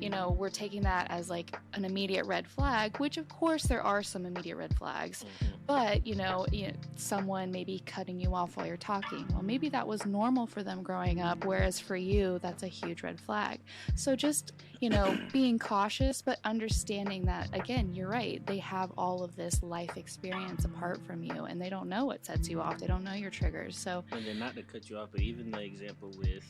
we're taking that as like an immediate red flag, which of course there are some immediate red flags, but someone maybe cutting you off while you're talking, well, maybe that was normal for them growing up, whereas for you that's a huge red flag. So just being cautious, but understanding that, again, you're right, they have all of this life experience apart from you, and they don't know what sets you off, they don't know your triggers. So, and then, not to cut you off, but even the example with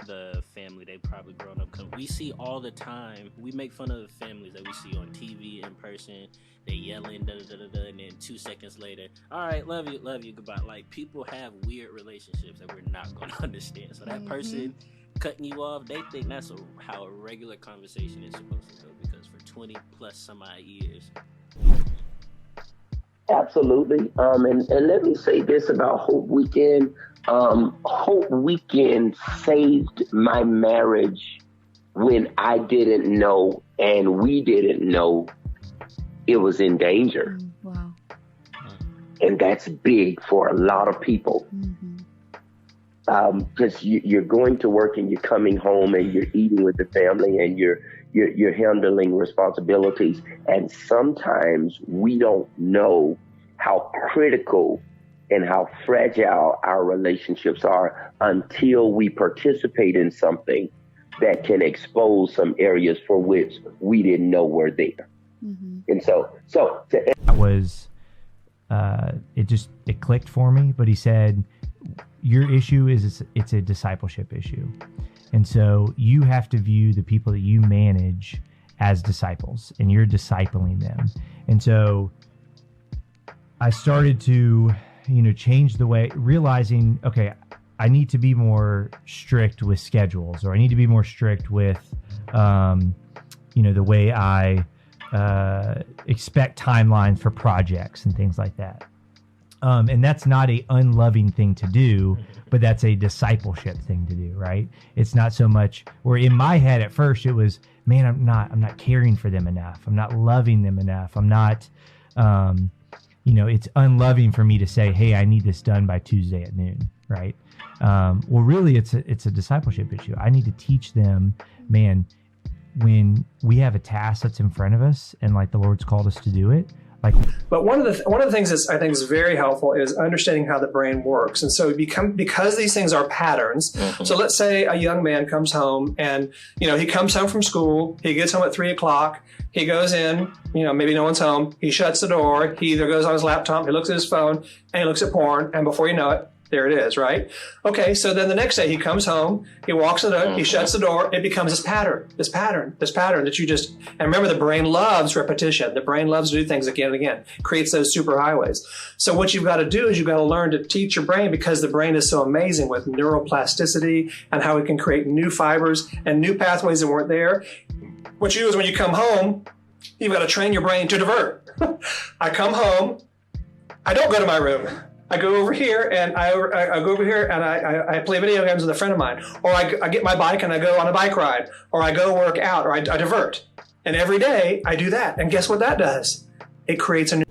the family they've probably grown up, we see all the time, we make fun of the families that we see on TV, in person, they yelling, da-da-da-da-da, and then 2 seconds later, all right, love you, goodbye. Like, people have weird relationships that we're not going to understand. So that person cutting you off, they think that's how a regular conversation is supposed to go, because for 20 plus some odd years. Absolutely. And let me say this about Hope Weekend. Hope Weekend saved my marriage when I didn't know and we didn't know it was in danger. Wow. And that's big for a lot of people. Because you're going to work and you're coming home and you're eating with the family and you're handling responsibilities. And sometimes we don't know how critical and how fragile our relationships are until we participate in something that can expose some areas for which we didn't know were there. And so that was, it clicked for me, but he said, your issue is it's a discipleship issue. And so you have to view the people that you manage as disciples, and you're discipling them. And so I started to, change the way, realizing, okay, I need to be more strict with schedules, or I need to be more strict with, the way I expect timelines for projects and things like that. And that's not a unloving thing to do, but that's a discipleship thing to do, right? It's not so much, or in my head at first it was, man, I'm not caring for them enough. I'm not loving them enough. I'm not, it's unloving for me to say, hey, I need this done by Tuesday at noon, right? Well, really it's a discipleship issue. I need to teach them, man, when we have a task that's in front of us and like the Lord's called us to do it. But one of the things that I think is very helpful is understanding how the brain works. And so because these things are patterns. So let's say a young man comes home and, he comes home from school, he gets home at 3:00, he goes in, maybe no one's home, he shuts the door, he either goes on his laptop, he looks at his phone, and he looks at porn, and before you know it, there it is, right? Okay, so then the next day he comes home, he walks in the door, he shuts the door, it becomes this pattern that you just, and remember, the brain loves repetition. The brain loves to do things again and again, creates those superhighways. So what you've got to do is you've got to learn to teach your brain, because the brain is so amazing with neuroplasticity and how it can create new fibers and new pathways that weren't there. What you do is when you come home, you've got to train your brain to divert. I come home, I don't go to my room. I go over here and I play video games with a friend of mine, or I get my bike and I go on a bike ride, or I go work out, or I divert. And every day I do that. And guess what that does? It creates a new